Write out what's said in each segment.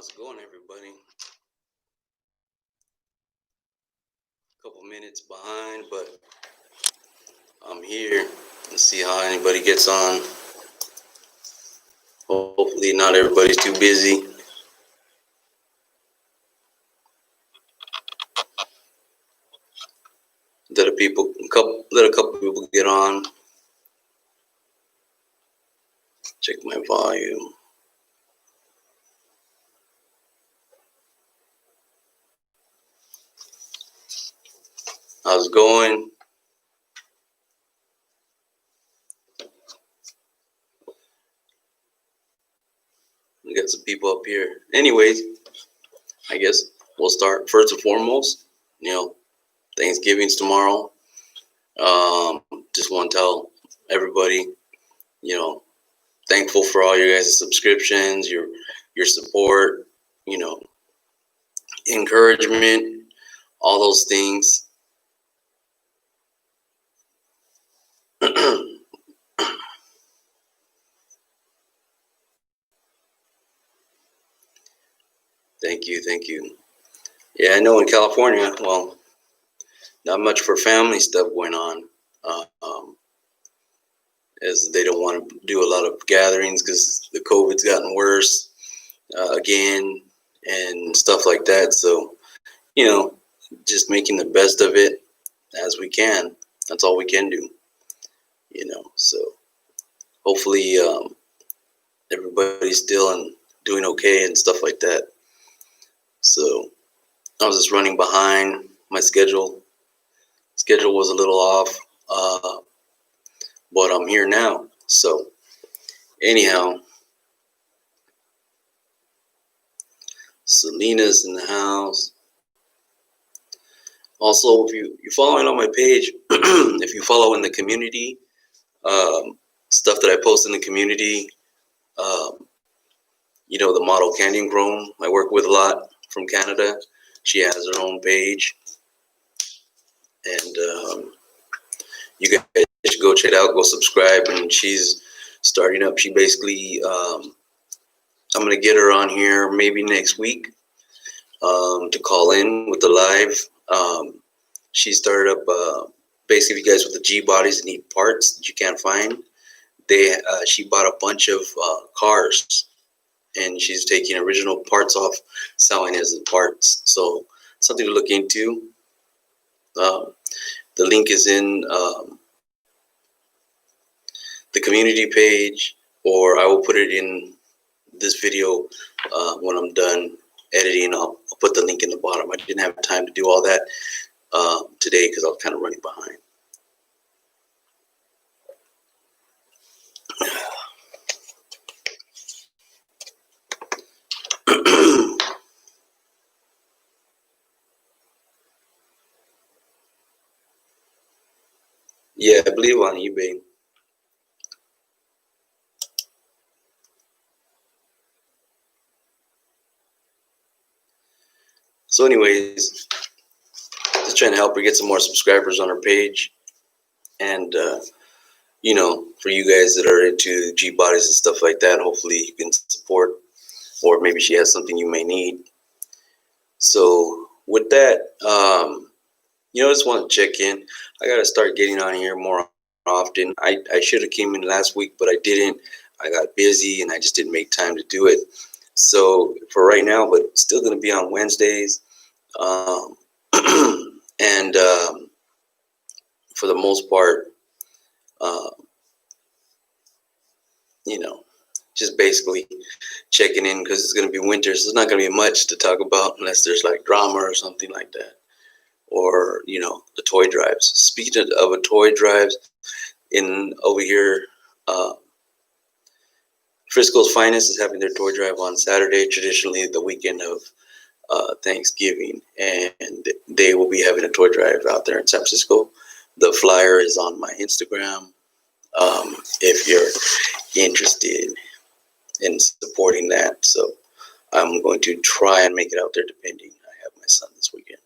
How's it going, everybody? A couple minutes behind, but I'm here. Let's see how anybody gets on. Hopefully, not everybody's too busy. Let a couple people get on. Check my volume. How's it going? We got some people up here. Anyways, I guess we'll start first and foremost. Thanksgiving's tomorrow. Just want to tell everybody, thankful for all your guys' subscriptions, your support, encouragement, all those things. Thank you. Yeah, I know in California, well, not much for family stuff going on, as they don't want to do a lot of gatherings because the COVID's gotten worse again and stuff like that. So, just making the best of it as we can. That's all we can do, So hopefully everybody's still doing okay and stuff like that. So I was just running behind my schedule. Schedule was a little off, but I'm here now. So anyhow, Selena's in the house. Also, if you're following on my page, if you follow in the community, stuff that I post in the community, the model Candy Grown, I work with a lot from Canada. She has her own page, and you guys should go check it out, go subscribe. And she's starting up. She basically, I'm gonna get her on here maybe next week to call in with the live. She started up basically, you guys with the G bodies need parts that you can't find. She bought a bunch of cars, and she's taking original parts off, selling as parts. So something to look into. The link is in the community page, or I will put it in this video when I'm done editing. I'll put the link in the bottom. I didn't have time to do all that today because I was kind of running behind. Yeah, I believe on eBay. So anyways, just trying to help her get some more subscribers on her page. And, for you guys that are into G bodies and stuff like that, hopefully you can support, or maybe she has something you may need. So with that, I just want to check in. I got to start getting on here more often. I should have came in last week, but I didn't. I got busy and I just didn't make time to do it. So for right now, but still going to be on Wednesdays. And for the most part, just basically checking in because it's going to be winter. So there's not going to be much to talk about unless there's like drama or something like that. Or, the toy drives. Speaking of a toy drives, over here, Frisco's Finest is having their toy drive on Saturday, traditionally the weekend of Thanksgiving, and they will be having a toy drive out there in San Francisco. The flyer is on my Instagram. If you're interested in supporting that, so I'm going to try and make it out there. Depending, I have my son this weekend.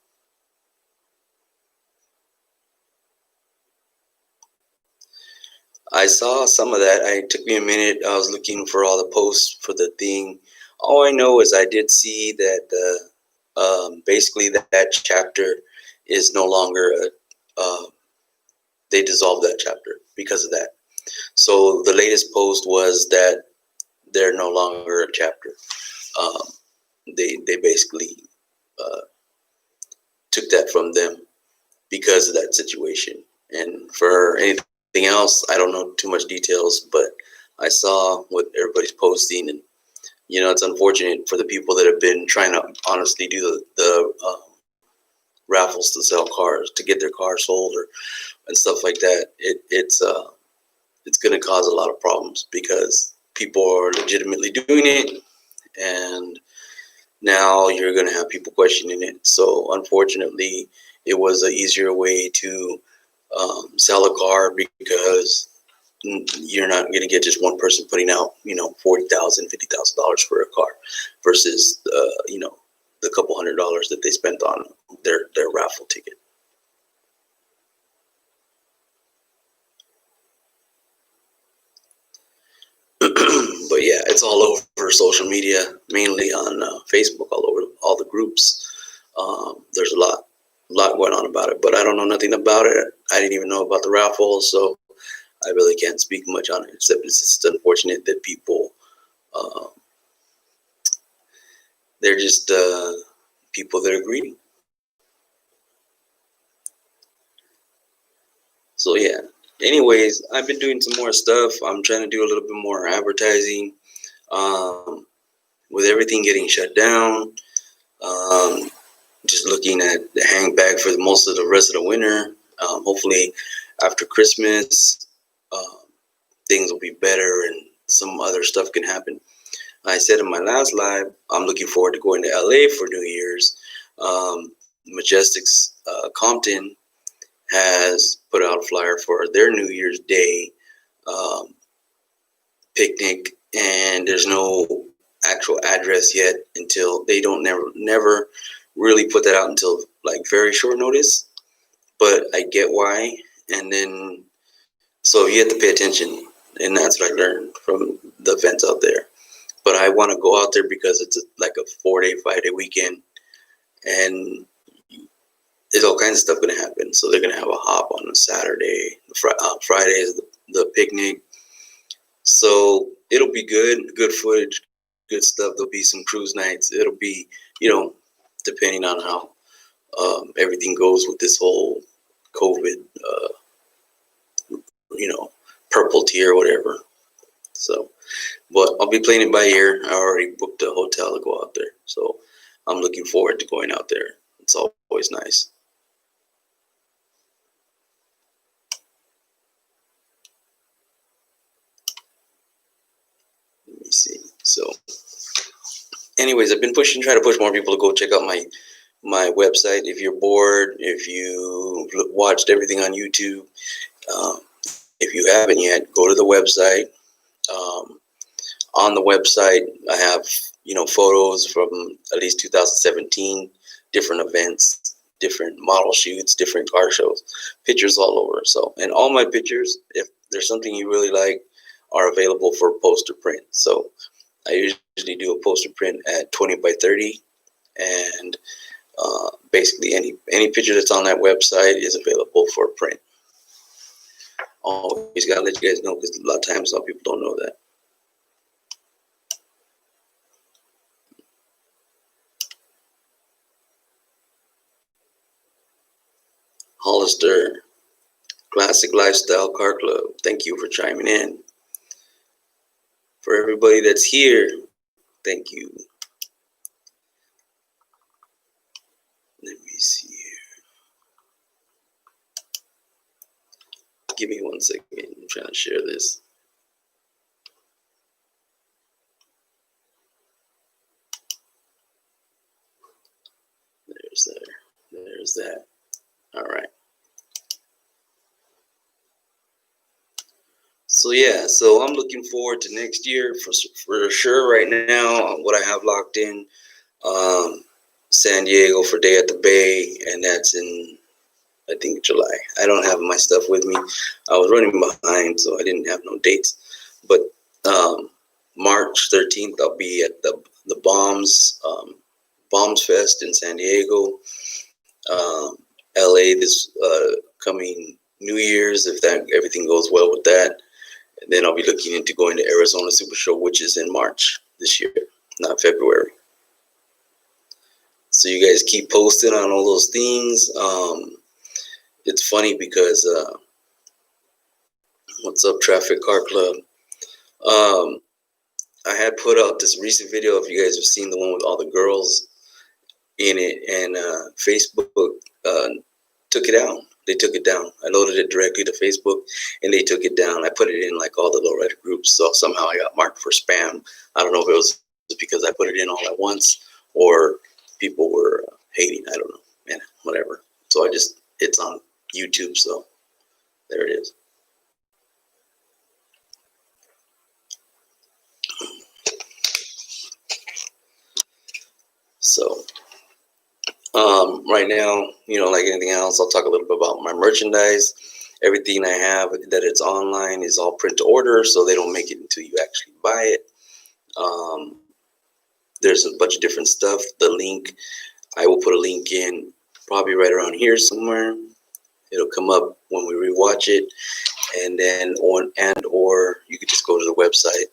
I saw some of that. It took me a minute. I was looking for all the posts for the thing All I know is I did see that basically that chapter is no longer they dissolved that chapter because of that. So the latest post was that they're no longer a chapter. Um, they basically uh, took that from them because of that situation. And for anything else, I don't know too much details, but I saw what everybody's posting, and it's unfortunate for the people that have been trying to honestly do the raffles to sell cars, to get their car sold or and stuff like that. It's going to cause a lot of problems because people are legitimately doing it, and now you're going to have people questioning it. So unfortunately, it was an easier way to sell a car because you're not going to get just one person putting out, $40,000, $50,000 for a car versus, the couple $100 that they spent on their raffle ticket. But yeah, it's all over social media, mainly on Facebook, all over all the groups. There's a lot going on about it, but I don't know nothing about it. I didn't even know about the raffle, so I really can't speak much on it, except it's just unfortunate that people, uh, they're just people that are greedy. So yeah. Anyways, I've been doing some more stuff. I'm trying to do a little bit more advertising. With everything getting shut down, um, just looking at the hang back for most of the rest of the winter. Hopefully, after Christmas, uh, things will be better and some other stuff can happen. I said in my last live, I'm looking forward to going to LA for New Year's. Majestic's Compton has put out a flyer for their New Year's Day um, picnic, and there's no actual address yet until they don't never really put that out until like very short notice. But I get why, and then so you have to pay attention, and that's what I learned from the events out there. But I want to go out there because it's like a 4-day, 5-day weekend, and there's all kinds of stuff going to happen. So they're going to have a hop on a Saturday. Friday is the picnic. So it'll be good footage, good stuff. There'll be some cruise nights. It'll be, depending on how everything goes with this whole COVID, purple tier or whatever. So, but I'll be playing it by ear. I already booked a hotel to go out there. So I'm looking forward to going out there. It's always nice. Let me see. So anyways, I've been trying to push more people to go check out my website. If you're bored, if you watched everything on YouTube, um, if you haven't yet, go to the website. On the website, I have photos from at least 2017, different events, different model shoots, different car shows, pictures all over. So, and all my pictures, if there's something you really like, are available for poster print. So I usually do a poster print at 20 by 30, and basically any picture that's on that website is available for print. Always gotta let you guys know because a lot of times some people don't know that. Hollister Classic Lifestyle Car Club, thank you for chiming in. For everybody that's here, thank you. Let me see here. Give me 1 second. I'm trying to share this. There's that. All right. So yeah, so I'm looking forward to next year for sure. Right now, what I have locked in, San Diego for Day at the Bay, and that's in, I think, July. I don't have my stuff with me. I was running behind, so I didn't have no dates. But March 13th, I'll be at the the Bombs Fest in San Diego, LA this coming New Year's, if that everything goes well with that. And then I'll be looking into going to Arizona Super Show, which is in March this year, not February. So you guys keep posting on all those things. It's funny because what's up, Traffic Car Club? I had put out this recent video, if you guys have seen the one with all the girls in it, and Facebook took it out. They took it down. I loaded it directly to Facebook, and they took it down. I put it in like all the lowrider groups, so somehow I got marked for spam. I don't know if it was because I put it in all at once, or people were hating. I don't know, man, whatever. So it's on YouTube, so there it is. So right now, like anything else, I'll talk a little bit about my merchandise. Everything I have that it's online is all print to order, so they don't make it until you actually buy it. There's a bunch of different stuff. The link, I will put a link in probably right around here somewhere. It'll come up when we rewatch it, and then or you could just go to the website.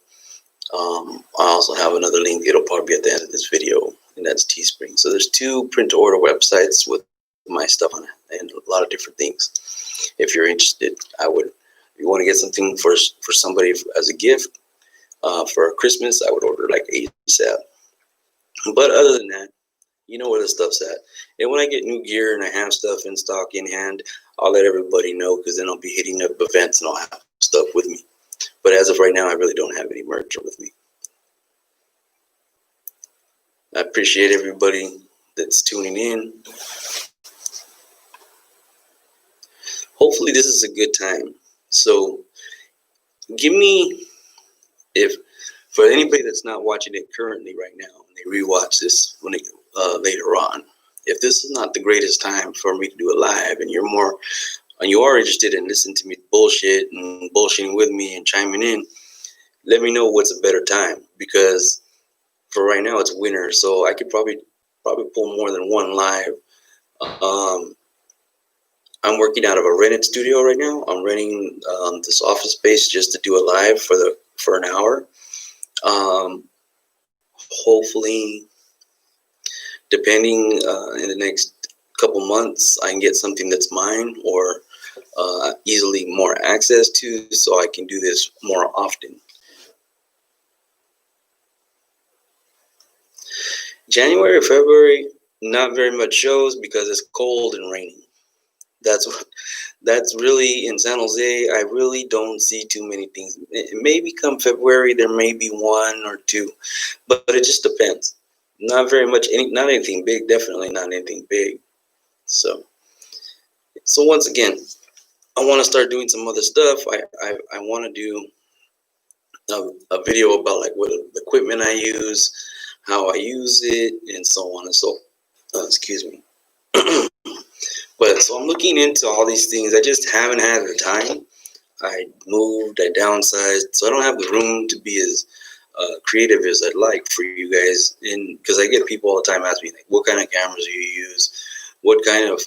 I also have another link. It'll probably be at the end of this video, and that's Teespring. So there's 2 print to order websites with my stuff on it and a lot of different things. If you're interested, if you want to get something for somebody as a gift for Christmas, I would order like ASAP. But other than that, you know where the stuff's at. And when I get new gear and I have stuff in stock in hand, I'll let everybody know, because then I'll be hitting up events and I'll have stuff with me. But as of right now, I really don't have any merch with me. I appreciate everybody that's tuning in. Hopefully this is a good time. So give me, for anybody that's not watching it currently right now, and they rewatch this later on, if this is not the greatest time for me to do it live, and you are interested in listening to me bullshit and bullshitting with me and chiming in, let me know what's a better time, because for right now it's winter, so I could probably pull more than one live. I'm working out of a rented studio right now. I'm renting this office space just to do a live for an hour. Hopefully, depending in the next couple months, I can get something that's mine or easily more access to, so I can do this more often. January, February, not very much shows because it's cold and raining. That's really in San Jose. I really don't see too many things. Maybe come February there may be 1 or 2, but it just depends. Not very much. Not anything big. Definitely not anything big. So once again, I want to start doing some other stuff. I want to do a video about like what equipment I use, how I use it, and so on and so. Excuse me. But so I'm looking into all these things. I just haven't had the time. I moved, I downsized, so I don't have the room to be as creative as I'd like for you guys. And because I get people all the time asking me, like, what kind of cameras do you use? What kind of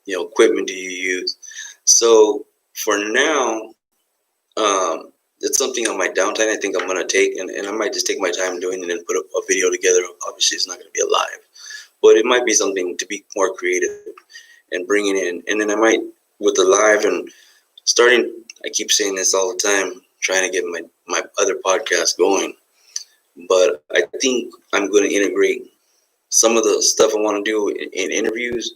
equipment do you use? So for now, it's something on my downtime I think I'm gonna take, and I might just take my time doing it and put a video together. Obviously, it's not gonna be a live, but it might be something to be more creative and bringing in. And then I might, with the live and starting, I keep saying this all the time, trying to get my other podcast going. But I think I'm going to integrate some of the stuff I want to do in interviews,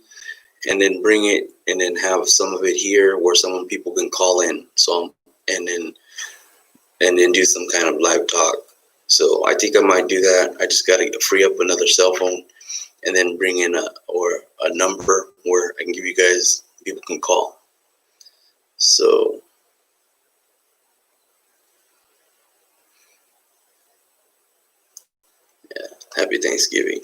and then bring it, and then have some of it here where some people can call in. So, and then do some kind of live talk. So I think I might do that. I just got to free up another cell phone, and then bring in a number where I can give you guys, people can call. So yeah, happy Thanksgiving.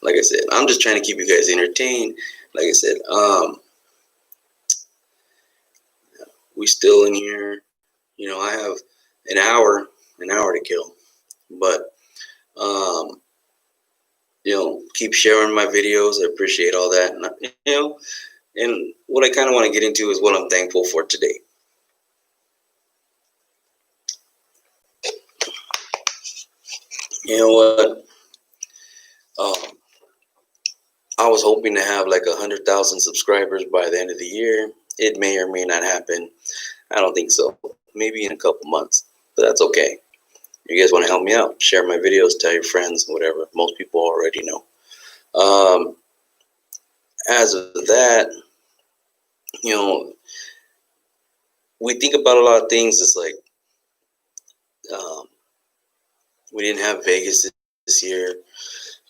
Like I said, I'm just trying to keep you guys entertained. Like I said, we still in here. I have an hour to kill, but Um, keep sharing my videos. I appreciate all that. And, and what I kind of want to get into is what I'm thankful for today. You know what? Um, I was hoping to have like 100,000 subscribers by the end of the year. It may or may not happen. I don't think so. Maybe in a couple months, but that's okay. You guys want to help me out? Share my videos, tell your friends, whatever. Most people already know. Um, as of that, you know, we think about a lot of things. It's like um, we didn't have Vegas this year.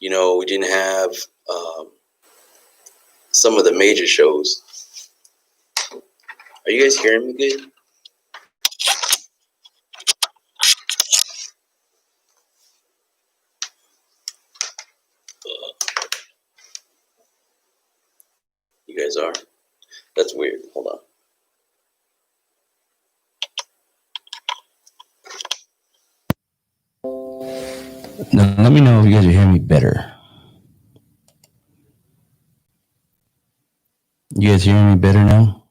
We didn't have um, some of the major shows. Are you guys hearing me good? You guys are? That's weird. Hold on. Now, let me know if you guys are hearing me better. You guys hearing me better now?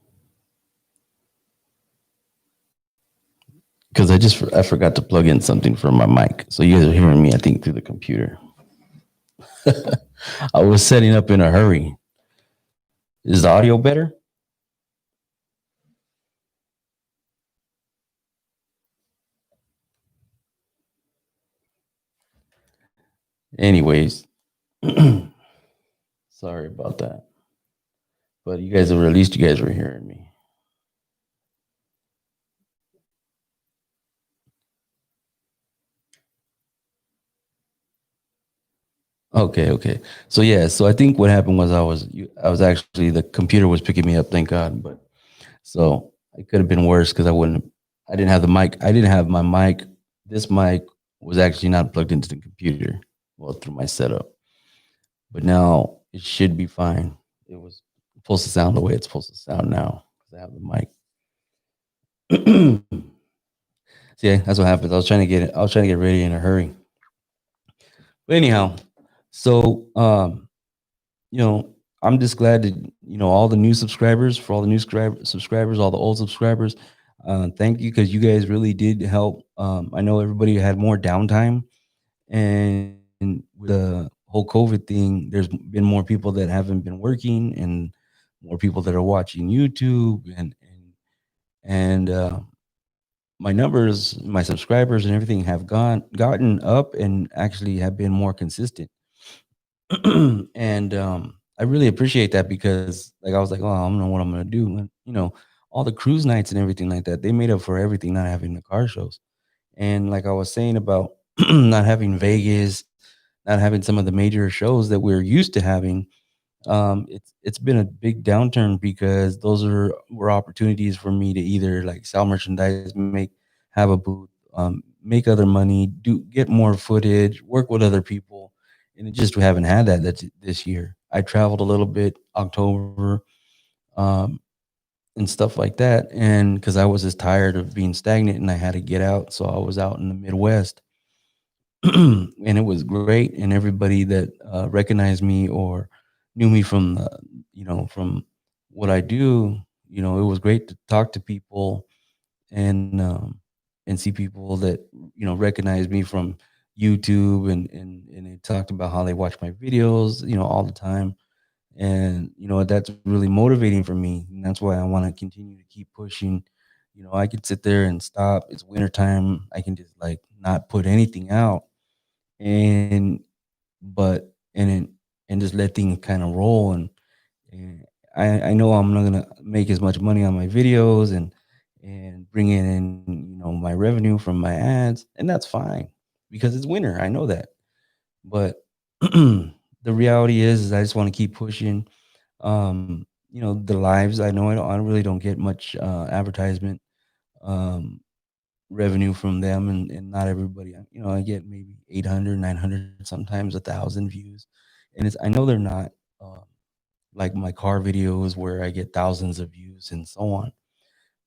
Because I forgot to plug in something for my mic, so you guys are hearing me, I think, through the computer. I was setting up in a hurry. Is the audio better? Anyways, sorry about that. But you guys, at least you guys were hearing me. Okay, okay. So yeah, so I think what happened was I was actually, the computer was picking me up, thank God. But so it could have been worse because I didn't have the mic. I didn't have my mic. This mic was actually not plugged into the computer, well, through my setup. But now it should be fine. It was supposed to sound the way it's supposed to sound now because I have the mic. So yeah, that's what happens. I was trying to get ready in a hurry. But anyhow, so you know, I'm just glad that all the new subscribers, for all the new subscribers, all the old subscribers. Thank you, because you guys really did help. I know everybody had more downtime, and with the whole COVID thing, there's been more people that haven't been working, and more people that are watching YouTube, and my numbers, my subscribers, and everything have gotten up and actually have been more consistent. And I really appreciate that, because like I was like, oh, I don't know what I'm gonna do. And, all the cruise nights and everything like that, they made up for everything not having the car shows. And like I was saying about not having Vegas, not having some of the major shows that we're used to having, it's been a big downturn, because those were opportunities for me to either like sell merchandise, have a booth, make other money, get more footage, work with other people, and it just we haven't had that this year. I traveled a little bit October, um, and stuff like that, and because I was just tired of being stagnant and I had to get out, so I was out in the Midwest. And it was great, and everybody that recognized me or knew me from from what I do, it was great to talk to people, and see people that recognize me from YouTube, and they talked about how they watch my videos, all the time. And that's really motivating for me, and that's why I want to continue to keep pushing. I could sit there and stop. It's wintertime. I can just like not put anything out, and but and just let things kind of roll. And I know I'm not gonna make as much money on my videos, and bring in my revenue from my ads, and that's fine, because it's winter. I know that. But the reality is I just want to keep pushing. The lives, I know I really don't get much advertisement um revenue from them, and not everybody, I get maybe 800, 900, sometimes 1,000 views. And it's I know they're not um like my car videos where I get thousands of views and so on.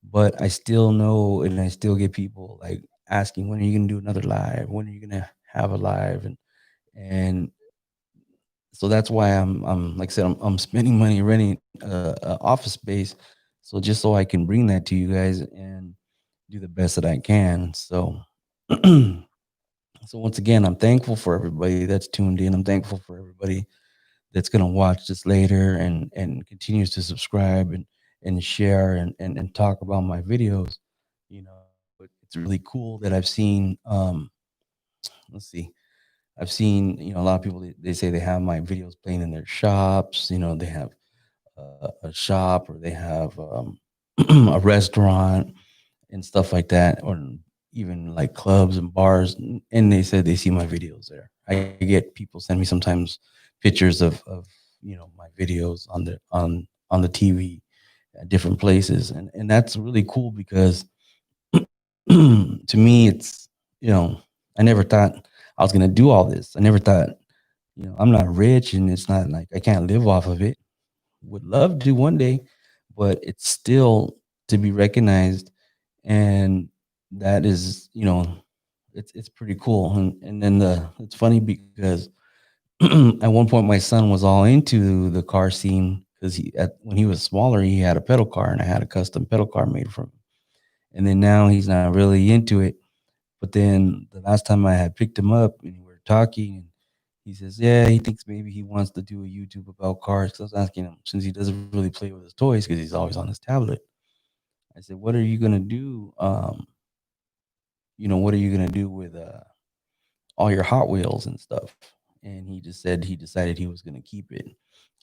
But I still know, and I still get people like asking, when are you gonna do another live? When are you gonna have a live? And so that's why I'm like I said, I'm spending money renting a office space, so just so I can bring that to you guys and do the best that I can. So so once again, I'm thankful for everybody that's tuned in. I'm thankful for everybody that's gonna watch this later and continues to subscribe and share and talk about my videos. You know, it's really cool that I've seen let's see, I've seen, you know, a lot of people they say they have my videos playing in their shops. You know, they have a shop or they have a restaurant and stuff like that, or even like clubs and bars. And they said they see my videos there. I get people send me sometimes pictures of you know my videos on the TV at different places, and that's really cool because to me it's, you know, I never thought I was gonna do all this. I never thought, you know, I'm not rich and it's not like I can't live off of it. Would love to one day, but it's still to be recognized. And that is, you know, it's pretty cool. And then it's funny because at one point my son was all into the car scene because when he was smaller he had a pedal car and I had a custom pedal car made for him. And then now he's not really into it. But then the last time I had picked him up and we were talking, and he says, yeah, he thinks maybe he wants to do a YouTube about cars. 'Cause I was asking him, since he doesn't really play with his toys because he's always on his tablet. I said, what are you gonna do? You know, what are you gonna do with all your Hot Wheels and stuff? And he just said he decided he was gonna keep it,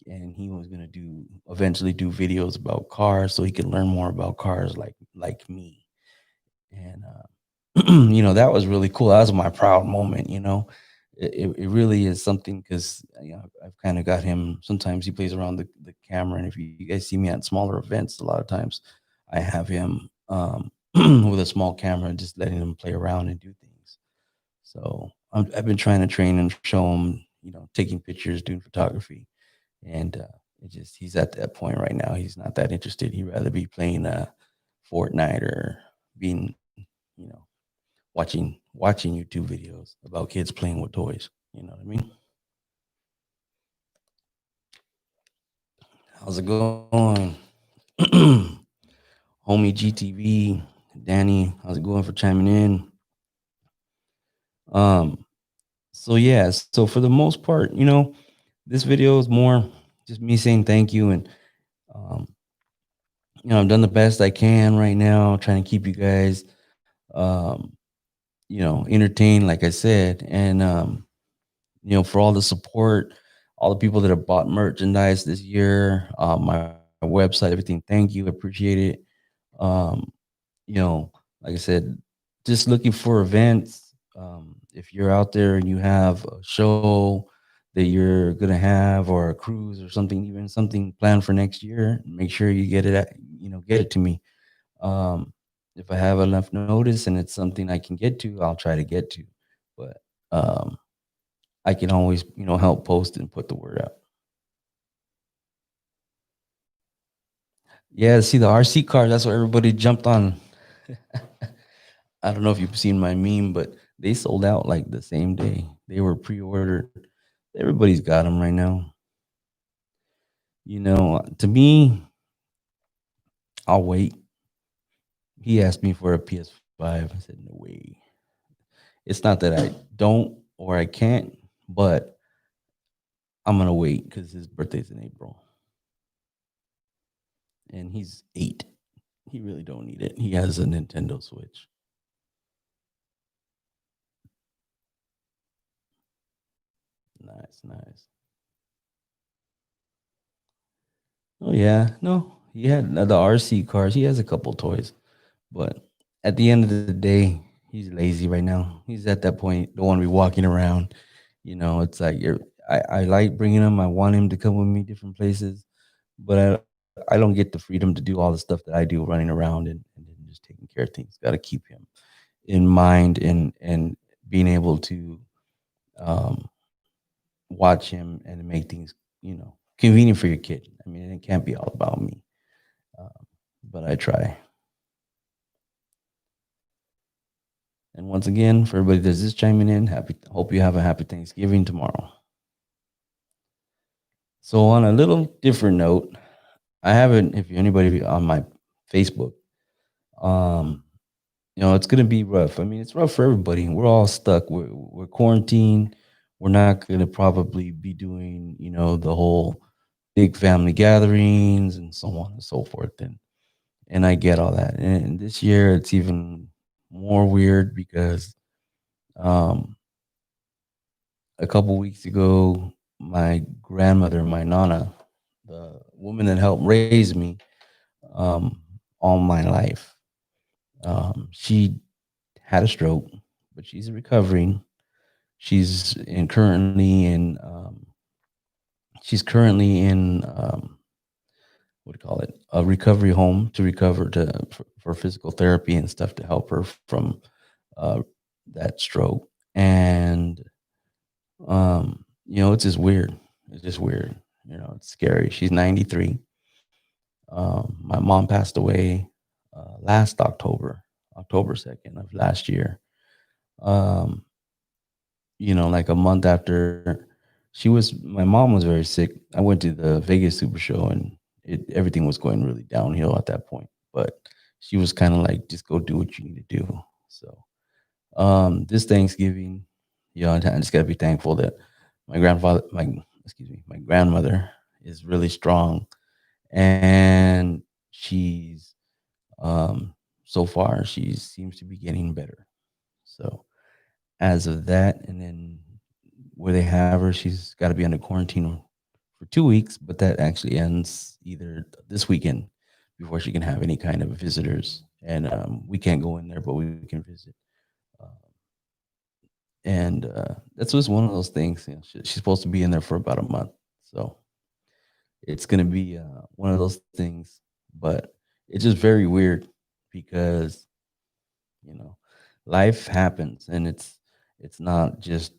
and he was gonna do eventually do videos about cars so he could learn more about cars like me. And you know, that was really cool. That was my proud moment. You know, it really is something because, you know, I've kind of got him. Sometimes he plays around the camera, and if you guys see me at smaller events, a lot of times I have him with a small camera, and just letting him play around and do things. So I've been trying to train and show him, you know, taking pictures, doing photography, and it just he's at that point right now. He's not that interested. He'd rather be playing Fortnite or being, you know, watching YouTube videos about kids playing with toys. You know what I mean? How's it going? Homie GTV, Danny, how's it going for chiming in? Um, so yeah, so for the most part, you know, this video is more just me saying thank you and um, you know, I've done the best I can right now, trying to keep you guys um, you know, entertained, like I said, and you know, for all the support, all the people that have bought merchandise this year, my website, everything. Thank you, appreciate it. Um, you know, like I said, just looking for events. If you're out there and you have a show that you're gonna have, or a cruise, or something, even something planned for next year, make sure you get it you know, get it to me. Um, if I have enough notice and it's something I can get to, I'll try to get to. But um, I can always, you know, help post and put the word out. Yeah, see the RC car, that's what everybody jumped on. I don't know if you've seen my meme, but they sold out like the same day. They were pre-ordered. Everybody's got them right now. You know, to me, I'll wait. He asked me for a PS5. I said, no way. It's not that I don't or I can't, but I'm gonna wait because his birthday's in April, and he's 8. He really don't need it. He has a Nintendo Switch. Nice, nice. Oh yeah, no, he had the RC cars. He has a couple toys, but at the end of the day, he's lazy right now. He's at that point, don't want to be walking around. You know, it's like I like bringing him. I want him to come with me different places, but I don't get the freedom to do all the stuff that I do, running around and just taking care of things. Got to keep him in mind and being able to um, watch him and make things, you know, convenient for your kid. I mean, it can't be all about me, um, but I try. And once again, for everybody that's just chiming in, hope you have a happy Thanksgiving tomorrow. So on a little different note, I haven't, if anybody on my Facebook, um, it's gonna be rough. I mean, it's rough for everybody. We're all stuck. We're quarantined. We're not gonna probably be doing, the whole big family gatherings and so on and so forth. And I get all that. And this year it's even more weird because um a couple weeks ago, my grandmother, my nana, the woman that helped raise me um, all my life, she had a stroke, but she's recovering. She's in currently in she's currently in what do you call it, a recovery home to recover for physical therapy and stuff to help her from uh, that stroke. And it's just weird. It's just weird. It's scary. She's 93. My mom passed away last October 2nd of last year. Um, like a month after my mom was very sick. I went to the Vegas Super Show and everything was going really downhill at that point. But she was kind of like, just go do what you need to do. So this Thanksgiving, I just gotta be thankful that my grandmother is really strong, and she's so far she seems to be getting better. So as of that, and then where they have her, she's got to be under quarantine for 2 weeks, but that actually ends either this weekend before she can have any kind of visitors, and we can't go in there, but we can visit. Uh, and that's just one of those things. She's supposed to be in there for about a month, so it's gonna be one of those things. But it's just very weird because you know life happens, and it's not just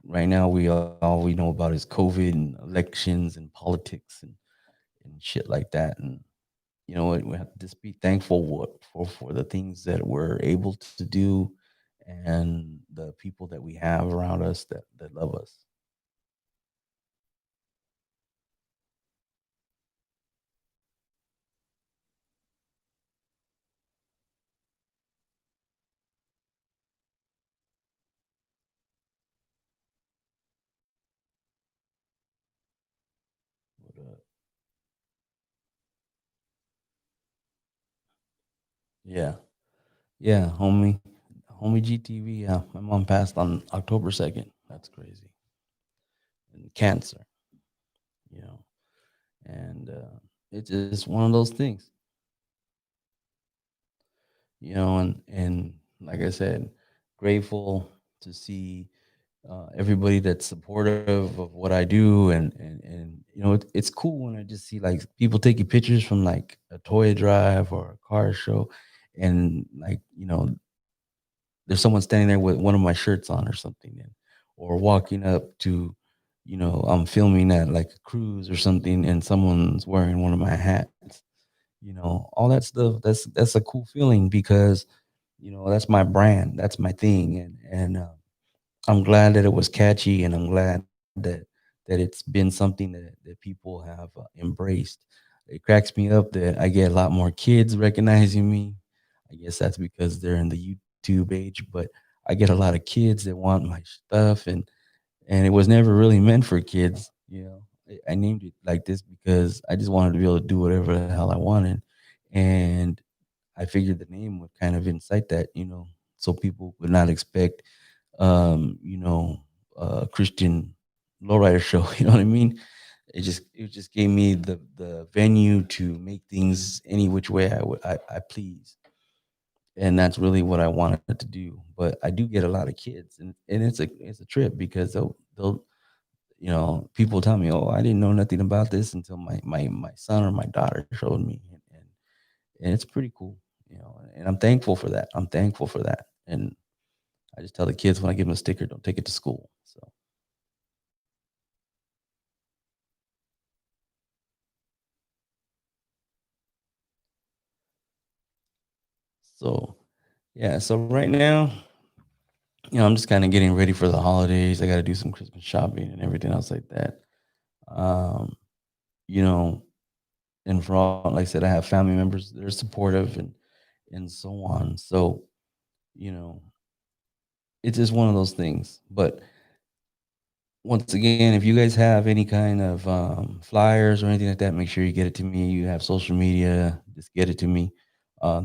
right now. All we know about is COVID and elections and politics and shit like that. And we have to just be thankful for the things that we're able to do and the people that we have around us that love us. But, yeah, yeah, homie GTV. Yeah, my mom passed on October 2nd. That's crazy. And cancer, you know, and it's just one of those things, and like I said, grateful to see everybody that's supportive of what I do, and it's cool when I just see like people taking pictures from like a toy drive or a car show, and like there's someone standing there with one of my shirts on or something, or walking up to, I'm filming at like a cruise or something, and someone's wearing one of my hats. All that stuff. That's a cool feeling because that's my brand, that's my thing, and I'm glad that it was catchy, and I'm glad that it's been something that people have embraced. It cracks me up that I get a lot more kids recognizing me. I guess that's because they're in the YouTube age, but I get a lot of kids that want my stuff, and it was never really meant for kids. I named it like this because I just wanted to be able to do whatever the hell I wanted, and I figured the name would kind of incite that, so people would not expect um, you know, Christian lowrider show. You know what I mean? It just gave me the venue to make things any which way I please, and that's really what I wanted to do. But I do get a lot of kids, and it's a trip because they'll people tell me, oh, I didn't know nothing about this until my son or my daughter showed me, and it's pretty cool. And I'm thankful for that. I'm thankful for that, and I just tell the kids when I give them a sticker, don't take it to school. So yeah. So right now, I'm just kind of getting ready for the holidays. I got to do some Christmas shopping and everything else like that. Um, you know, and for all, like I said, I have family members that are supportive and so on. So, you know, it's just one of those things. But once again, if you guys have any kind of flyers or anything like that, make sure you get it to me. You have social media, just get it to me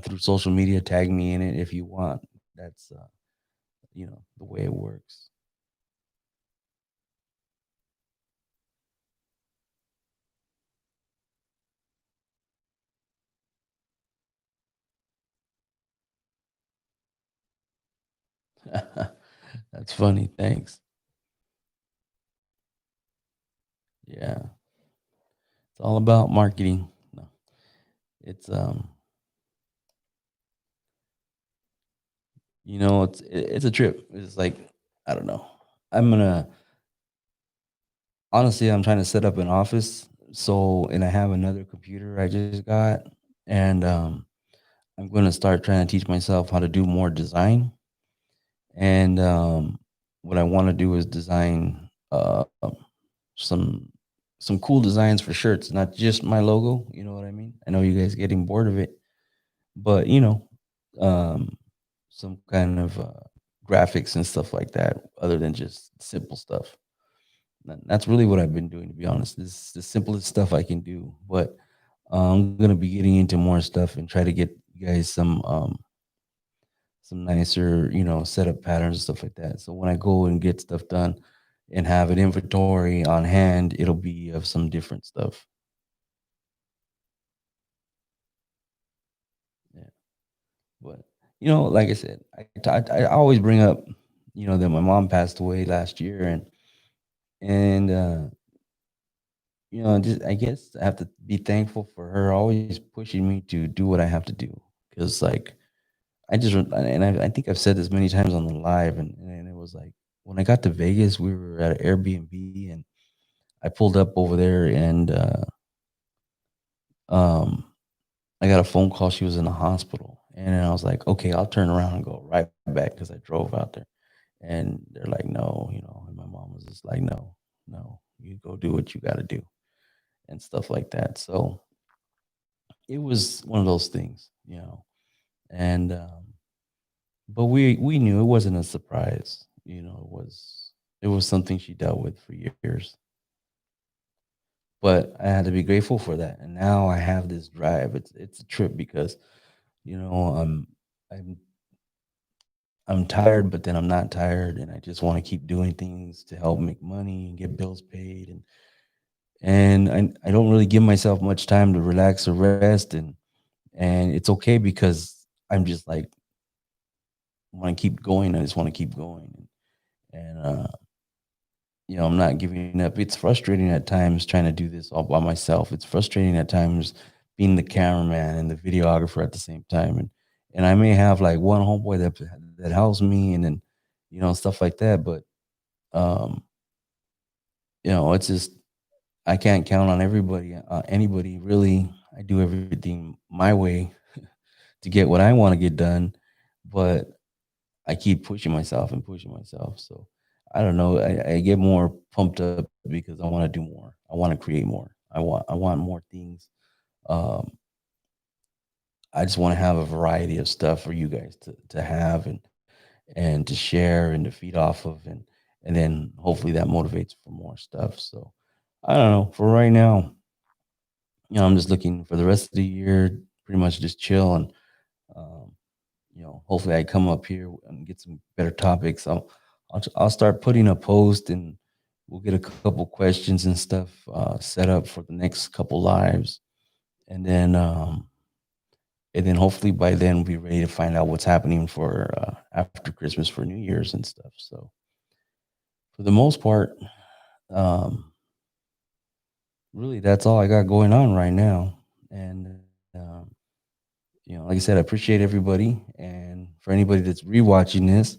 through social media. Tag me in it if you want. That's the way it works. That's funny. Thanks. Yeah, it's all about marketing. No, it's it's a trip. It's like I don't know. I'm gonna honestly, I'm trying to set up an office. So, and I have another computer I just got, and I'm going to start trying to teach myself how to do more design. And what I want to do is design some some cool designs for shirts, not just my logo. You know what I mean? I know you guys getting bored of it, but um, some kind of graphics and stuff like that, other than just simple stuff. That's really what I've been doing, to be honest. This is the simplest stuff I can do, but I'm gonna be getting into more stuff and try to get you guys some nicer, setup patterns and stuff like that. So when I go and get stuff done and have an inventory on hand, it'll be of some different stuff. Yeah, but like I said, I always bring up, that my mom passed away last year, and just I guess I have to be thankful for her always pushing me to do what I have to do. Because like I think I've said this many times on the live, and it was like when I got to Vegas, we were at an Airbnb, and I pulled up over there, and um, I got a phone call. She was in the hospital, and I was like, okay, I'll turn around and go right back because I drove out there. And they're like, no, and my mom was just like, no, no, you go do what you got to do and stuff like that. So it was one of those things. And but we knew it wasn't a surprise. It was something she dealt with for years. But I had to be grateful for that. And now I have this drive. It's a trip because you know I'm I'm I'm tired, but then I'm not tired, and I just want to keep doing things to help make money and get bills paid, and I don't really give myself much time to relax or rest, and it's okay because I'm just like want to keep going. I just want to keep going, and I'm not giving up. It's frustrating at times trying to do this all by myself. It's frustrating at times being the cameraman and the videographer at the same time, and I may have like one homeboy that helps me, and then stuff like that, but um, it's just I can't count on anybody really. I do everything my way to get what I want to get done, but I keep pushing myself and pushing myself. So I don't know. I get more pumped up because I want to do more. I want to create more. I want more things. Um, I just want to have a variety of stuff for you guys to have and to share and to feed off of, and then hopefully that motivates for more stuff. So I don't know. For right now, I'm just looking for the rest of the year, pretty much just chill and um, hopefully I come up here and get some better topics. I'll start putting a post, and we'll get a couple questions and stuff set up for the next couple lives, and then hopefully by then we'll be ready to find out what's happening for after Christmas for New Year's and stuff. So for the most part, um, really that's all I got going on right now, and like I said, I appreciate everybody. And for anybody that's rewatching this,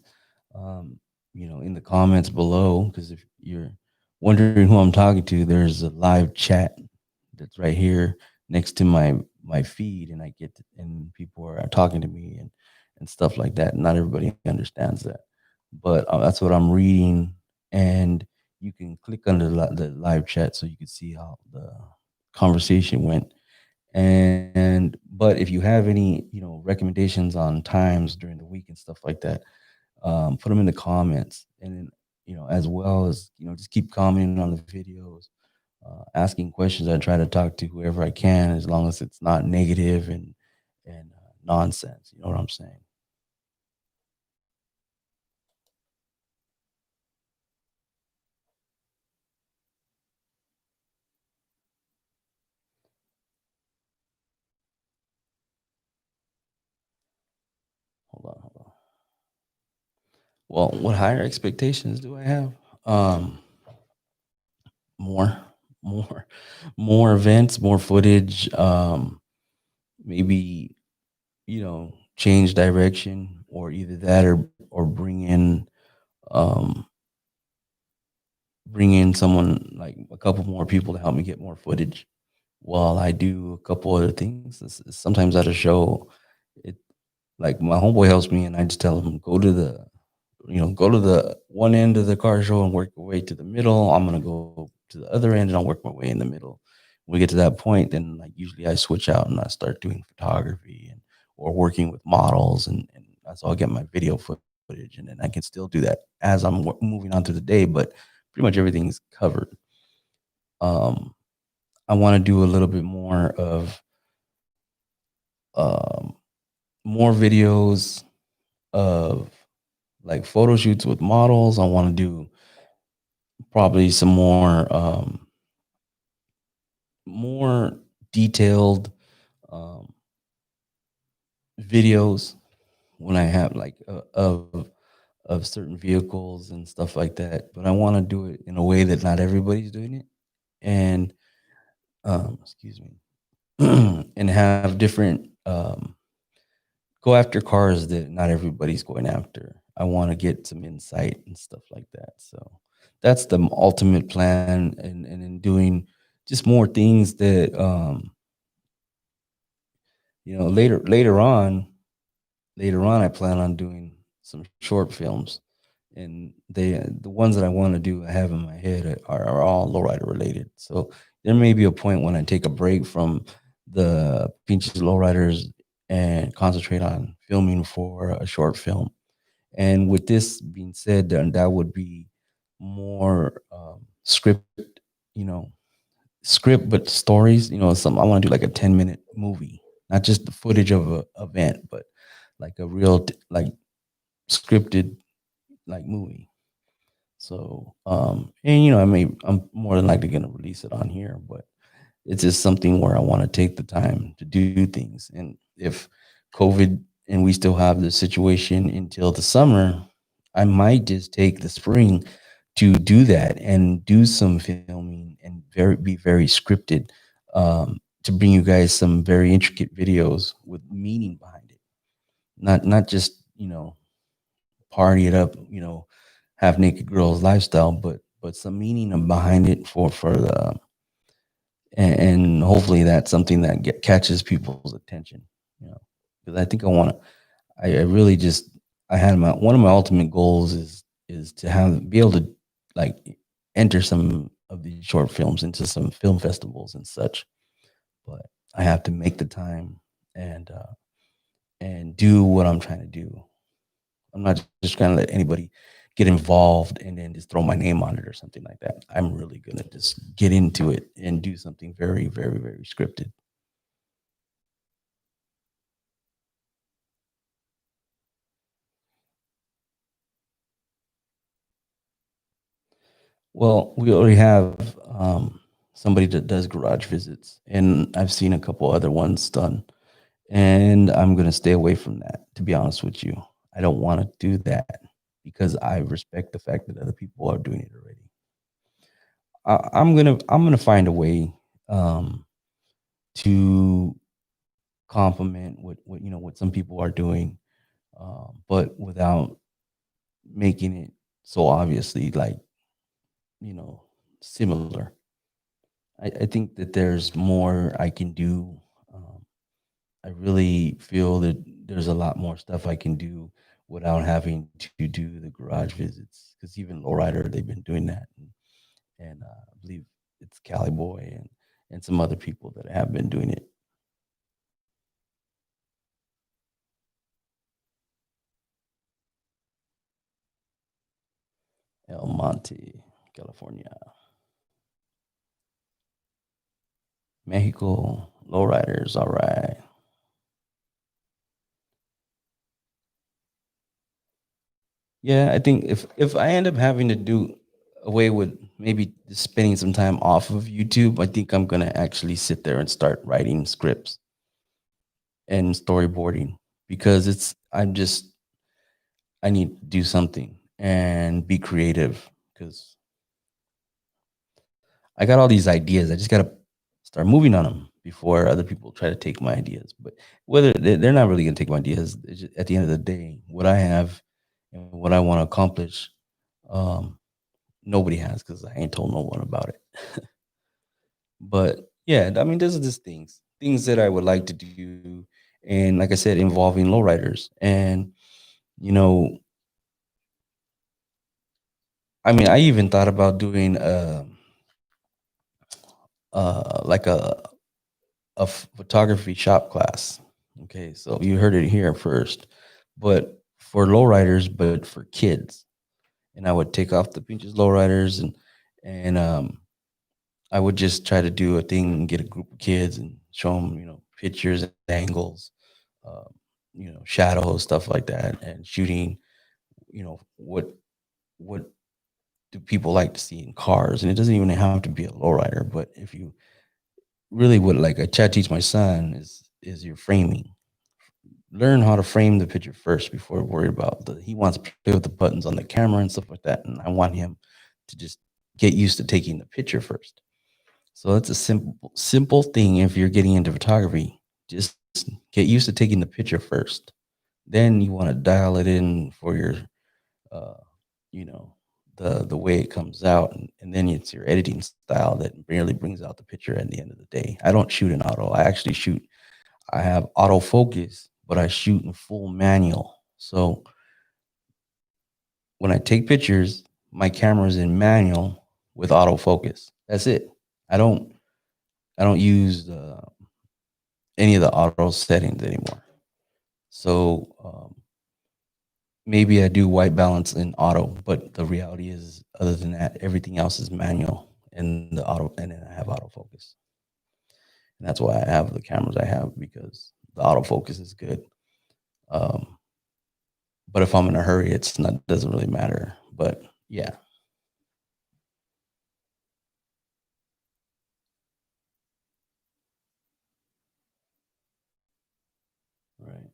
um, in the comments below, because if you're wondering who I'm talking to, there's a live chat that's right here next to my feed, and and people are talking to me and stuff like that. Not everybody understands that, but that's what I'm reading. And you can click under the live chat so you can see how the conversation went. And but if you have any, recommendations on times during the week and stuff like that, put them in the comments. And then, as well as, just keep commenting on the videos, asking questions. I try to talk to whoever I can, as long as it's not negative and nonsense. You know what I'm saying? Hold on. Well, what higher expectations do I have? Um, more, more, more events, more footage. Maybe, change direction, or either that, or um bring in someone, like a couple more people to help me get more footage while I do a couple other things. Sometimes at a show, it like my homeboy helps me, and I just tell him, go to the one end of the car show and work your way to the middle. I'm gonna go to the other end and I'll work my way in the middle. When we get to that point, then like usually I switch out and I start doing photography and or working with models, and that's I'll get my video footage, and then I can still do that as I'm moving on through the day. But pretty much everything's covered. Um, I want to do a little bit um, more videos of like photo shoots with models. I want to do probably some more detailed um, videos when I have like of certain vehicles and stuff like that. But I want to do it in a way that not everybody's doing it, and excuse me, and have different go after cars that not everybody's going after. I want to get some insight and stuff like that. So that's the ultimate plan, and in doing just more things that later on I plan on doing some short films, and the ones that I want to do I have in my head are all lowrider related. So there may be a point when I take a break from the Pinches Lowriders and concentrate on filming for a short film. And with this being said, then that would be more you know, script, but stories. Some I want to do like a 10-minute movie, not just the footage of a event, but like a real like scripted like movie. So, and I'm more than likely going to release it on here, but it's just something where I want to take the time to do things. And if COVID and we still have the situation until the summer, I might just take the spring to do that and do some filming and be very scripted, to bring you guys some very intricate videos with meaning behind it. Not just, party it up, half naked girls lifestyle, but some meaning behind it for the and hopefully that's something that catches people's attention. Because I think I really just I had one of my ultimate goals is to be able to like enter some of these short films into some film festivals and such. But I have to make the time and and do what I'm trying to do. I'm not just trying to let anybody get involved and then just throw my name on it or something like that. I'm really gonna just get into it and do something very, very, very scripted. Well, we already have somebody that does garage visits, and I've seen a couple other ones done. And I'm gonna stay away from that, to be honest with you. I don't want to do that because I respect the fact that other people are doing it already. I'm gonna find a way um, to complement what some people are doing, but without making it so obviously like you know similar. I think that there's more I can do. I really feel that there's a lot more stuff I can do without having to do the garage visits. Because even Lowrider, they've been doing that, and I believe it's Cali Boy and some other people that have been doing it. El Monte, California, Mexico, Lowriders, all right. Yeah, I think if I end up having to do away with maybe spending some time off of YouTube, I think I'm gonna actually sit there and start writing scripts and storyboarding because I need to do something and be creative because I got all these ideas. I just gotta start moving on them before other people try to take my ideas. But whether they're not really gonna take my ideas, it's just, at the end of the day, what I have and what I want to accomplish, um, nobody has because I ain't told no one about it. But yeah, I mean, those are just things that I would like to do, and like I said, involving lowriders. And you know, I mean, I even thought about doing like a photography shop class. Okay, so you heard it here first, but for lowriders, but for kids. And I would take off the pinches lowriders and I would just try to do a thing and get a group of kids and show them, pictures, angles, uh, shadows, stuff like that, and shooting. What do people like to see in cars? And it doesn't even have to be a lowrider, but if you really would like, I try to teach my son is your framing. Learn how to frame the picture first before worry about the. He wants to play with the buttons on the camera and stuff like that, and I want him to just get used to taking the picture first. So it's a simple thing if you're getting into photography. Just get used to taking the picture first. Then you want to dial it in for your uh you know the way it comes out, and then it's your editing style that really brings out the picture at the end of the day. I don't shoot in auto. I have autofocus, but I shoot in full manual. So when I take pictures, my camera is in manual with autofocus. That's it. I don't I don't use any of the auto settings anymore. So maybe I do white balance in auto, but the reality is, other than that, everything else is manual and the auto, and then I have autofocus, and that's why I have the cameras I have because the autofocus is good. Um, but if I'm in a hurry, it's not doesn't really matter. But yeah, right.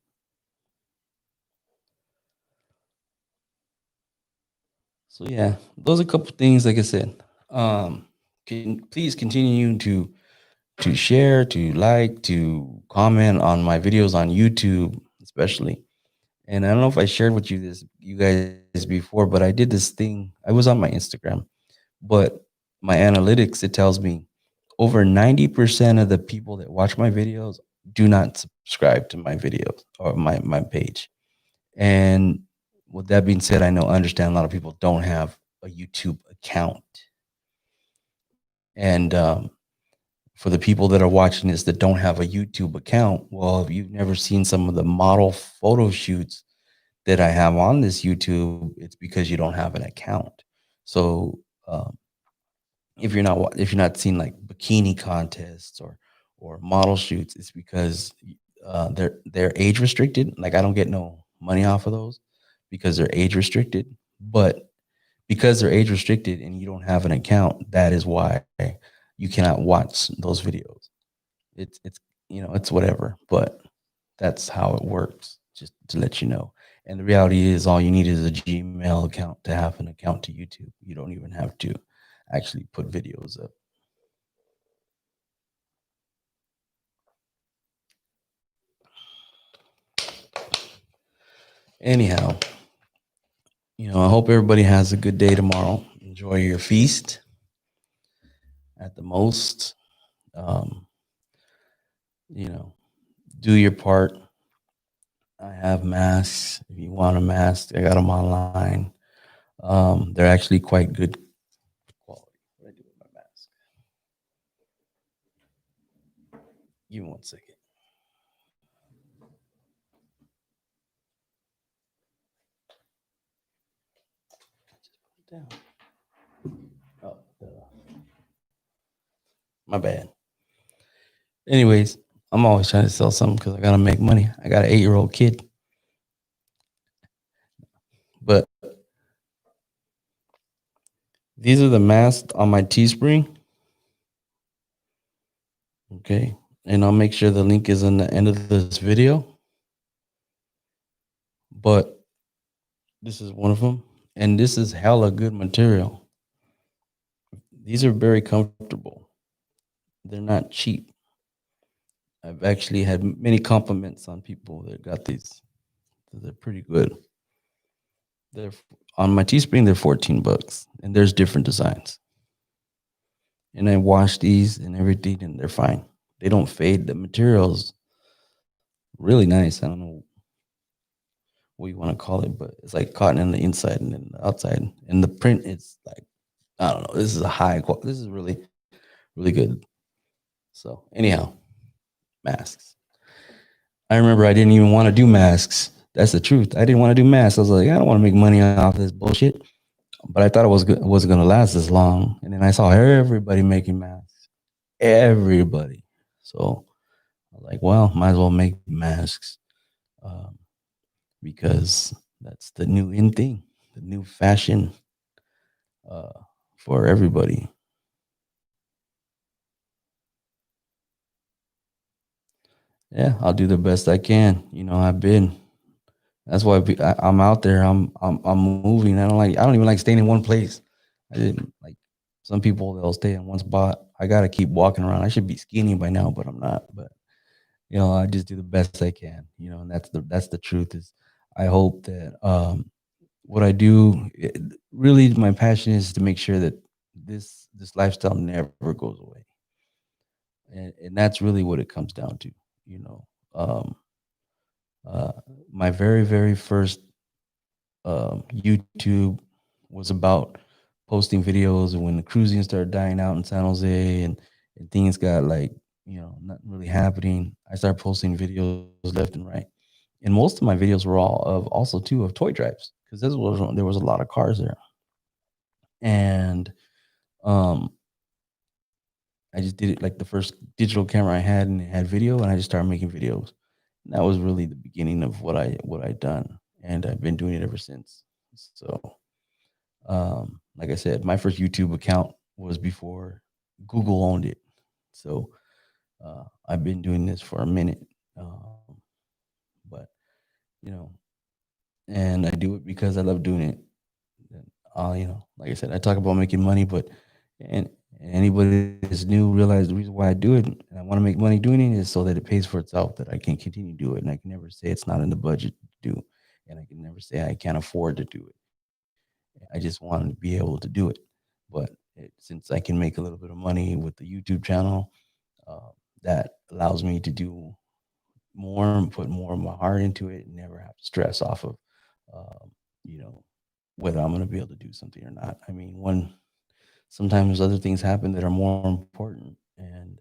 So yeah, those are a couple things. Like I said, can please continue to share, to like, to comment on my videos on YouTube, especially. And I don't know if I shared with you guys before, but I did this thing. I was on my Instagram, but my analytics, it tells me over 90% of the people that watch my videos do not subscribe to my videos or my page. And with that being said, I understand a lot of people don't have a YouTube account. And for the people that are watching this that don't have a YouTube account, well, if you've never seen some of the model photo shoots that I have on this YouTube, it's because you don't have an account. So if you're not seeing like bikini contests or model shoots, it's because they're age restricted. Like I don't get no money off of those because they're age restricted. But because they're age restricted and you don't have an account, that is why you cannot watch those videos. It's it's whatever, but that's how it works. Just to let you know. And the reality is, all you need is a Gmail account to have an account to YouTube. You don't even have to actually put videos up. Anyhow, I hope everybody has a good day tomorrow. Enjoy your feast at the most. Um, you know, do your part. I have masks. If you want a mask, I got them online. They're actually quite good quality. What do I do with my mask? Give me 1 second. Down. Oh, my bad. Anyways, I'm always trying to sell something because I gotta make money. I got an 8-year-old kid, but these are the masks on my Teespring. Okay, and I'll make sure the link is in the end of this video. But this is one of them, and this is hella good material. These are very comfortable. They're not cheap. I've actually had many compliments on people that got these. They're pretty good. They're on my Teespring. They're $14, and there's different designs. And I wash these and everything, and they're fine. They don't fade. The material's really nice. I don't know what you want to call it, but it's like cotton in the inside and then the outside. And the print is like, I don't know. This is a high quality. This is really, really good. So anyhow, masks. I remember I didn't even want to do masks. That's the truth. I didn't want to do masks. I was like, I don't want to make money off this bullshit. But I thought it wasn't going to last this long. And then I saw everybody making masks. Everybody. So I was like, well, might as well make masks, um, because that's the new in thing, the new fashion, uh, for everybody. Yeah, I'll do the best I can. I've been. That's why I'm out there. I'm moving. I don't even like staying in one place. I didn't like some people. They'll stay in one spot. I gotta keep walking around. I should be skinny by now, but I'm not. But I just do the best I can. And that's the truth. Is I hope that, what I do, really, my passion is to make sure that this lifestyle never goes away, and that's really what it comes down to. You know, um, uh, my very very first, YouTube was about posting videos, and when the cruising started dying out in San Jose, and things got like, not really happening, I started posting videos left and right. And most of my videos were all of also too of toy drives, because there was a lot of cars there. And um I just did it like the first digital camera I had, and it had video, and I just started making videos. And that was really the beginning of what I done, and I've been doing it ever since. So, like I said, my first YouTube account was before Google owned it. So, I've been doing this for a minute. But you know, and I do it because I love doing it. And, like I said, I talk about making money, but and anybody that's new realize the reason why I do it and I want to make money doing it is so that it pays for itself, that I can continue to do it, and I can never say it's not in the budget to do, and I can never say I can't afford to do it. I just want to be able to do it. But since I can make a little bit of money with the YouTube channel, uh, that allows me to do more and put more of my heart into it, and never have to stress off of, um, you know, whether I'm going to be able to do something or not. I mean, sometimes other things happen that are more important, and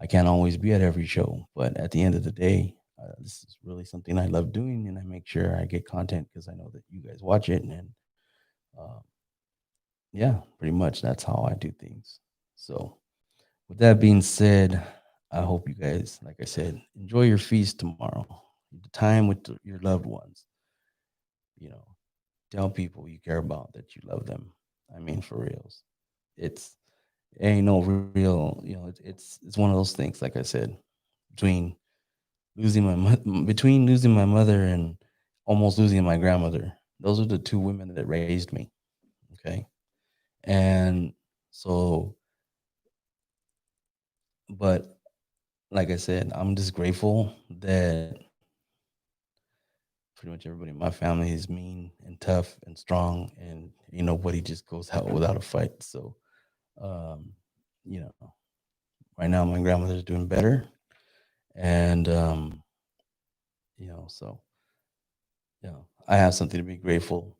I can't always be at every show. But at the end of the day, this is really something I love doing, and I make sure I get content because I know that you guys watch it. And uh, yeah, pretty much that's how I do things. So, with that being said, I hope you guys, like I said, enjoy your feast tomorrow, the time with your loved ones. You know, tell people you care about that you love them. I mean, for reals. It's it ain't no real, it's one of those things. Like I said, between between losing my mother and almost losing my grandmother, those are the two women that raised me. Okay, and so, but like I said, I'm just grateful that pretty much everybody in my family is mean and tough and strong, and nobody just goes out without a fight. So, um, you know, right now my grandmother's doing better, and so. I have something to be grateful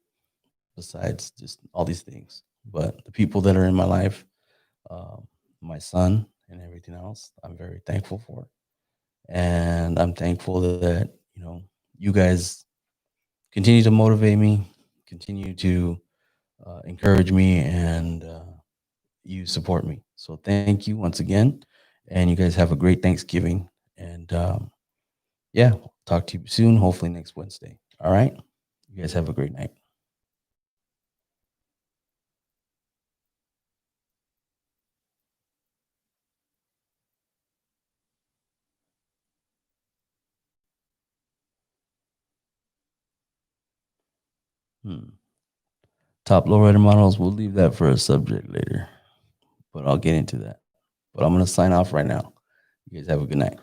besides just all these things. But the people that are in my life, um, my son and everything else, I'm very thankful for. And I'm thankful that, you guys continue to motivate me, continue to encourage me, and you support me. So thank you once again. And you guys have a great Thanksgiving. And yeah, talk to you soon, hopefully next Wednesday. All right. You guys have a great night. Hmm. Top lowrider models, we'll leave that for a subject later, but I'll get into that. But I'm going to sign off right now. You guys have a good night.